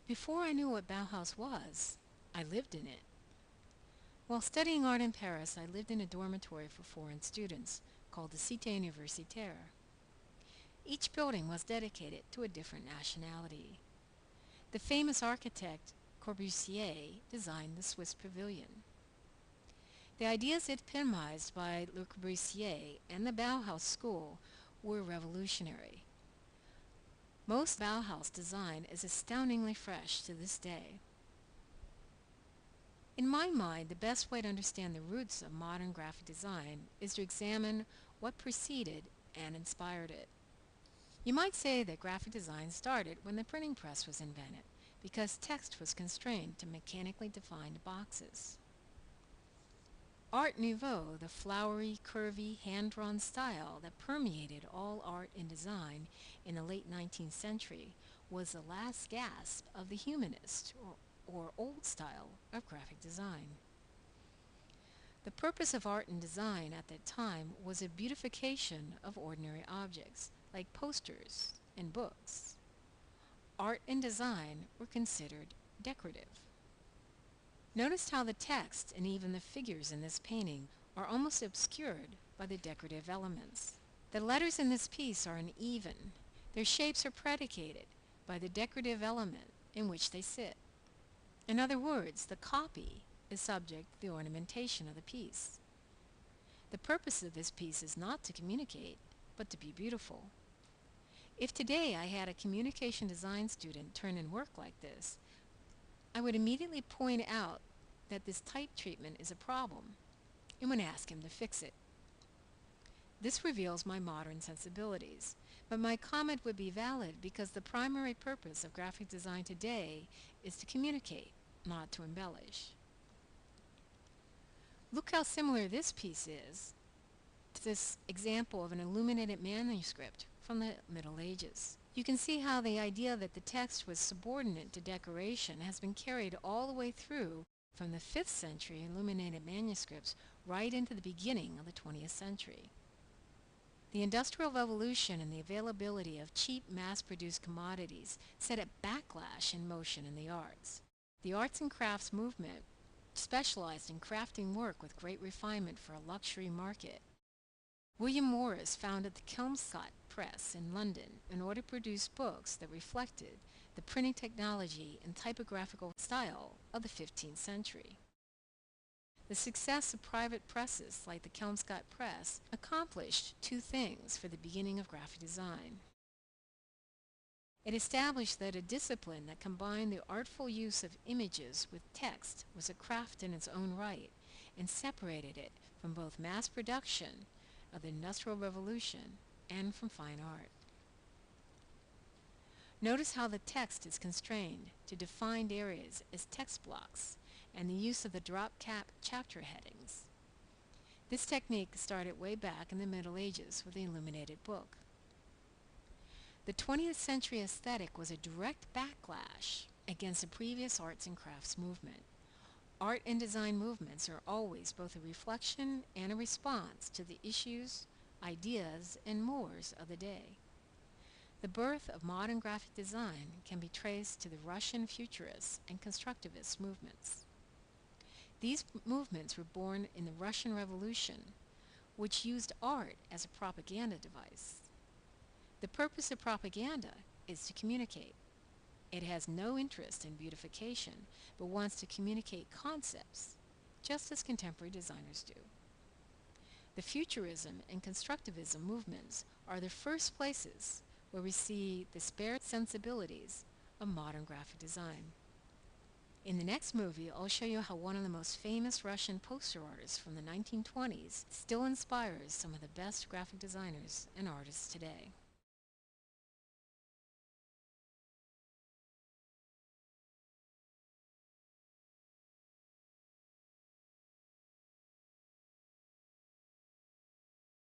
Before I knew what Bauhaus was, I lived in it. While studying art in Paris, I lived in a dormitory for foreign students called the Cité Universitaire. Each building was dedicated to a different nationality. The famous architect Corbusier designed the Swiss pavilion. The ideas epitomized by Le Corbusier and the Bauhaus school were revolutionary. Most Bauhaus design is astoundingly fresh to this day. In my mind, the best way to understand the roots of modern graphic design is to examine what preceded and inspired it. You might say that graphic design started when the printing press was invented, because text was constrained to mechanically defined boxes. Art Nouveau, the flowery, curvy, hand-drawn style that permeated all art and design in the late 19th century, was the last gasp of the humanist, or old style, of graphic design. The purpose of art and design at that time was a beautification of ordinary objects, like posters and books. Art and design were considered decorative. Notice how the text and even the figures in this painting are almost obscured by the decorative elements. The letters in this piece are uneven. Their shapes are predicated by the decorative element in which they sit. In other words, the copy is subject to the ornamentation of the piece. The purpose of this piece is not to communicate, but to be beautiful. If today I had a communication design student turn in work like this, I would immediately point out that this type treatment is a problem and would ask him to fix it. This reveals my modern sensibilities, but my comment would be valid because the primary purpose of graphic design today is to communicate, not to embellish. Look how similar this piece is to this example of an illuminated manuscript from the Middle Ages. You can see how the idea that the text was subordinate to decoration has been carried all the way through from the 5th century illuminated manuscripts right into the beginning of the 20th century. The Industrial Revolution and the availability of cheap mass-produced commodities set a backlash in motion in the arts. The arts and crafts movement specialized in crafting work with great refinement for a luxury market. William Morris founded the Kelmscott Press in London in order to produce books that reflected the printing technology and typographical style of the 15th century. The success of private presses like the Kelmscott Press accomplished two things for the beginning of graphic design. It established that a discipline that combined the artful use of images with text was a craft in its own right, and separated it from both mass production of the Industrial Revolution and from fine art. Notice how the text is constrained to defined areas as text blocks and the use of the drop cap chapter headings. This technique started way back in the Middle Ages with the illuminated book. The 20th century aesthetic was a direct backlash against the previous arts and crafts movement. Art and design movements are always both a reflection and a response to the issues, ideas, and mores of the day. The birth of modern graphic design can be traced to the Russian futurist and constructivist movements. These movements were born in the Russian Revolution, which used art as a propaganda device. The purpose of propaganda is to communicate. It has no interest in beautification, but wants to communicate concepts, just as contemporary designers do. The Futurism and Constructivism movements are the first places where we see the spare sensibilities of modern graphic design. In the next movie, I'll show you how one of the most famous Russian poster artists from the 1920s still inspires some of the best graphic designers and artists today.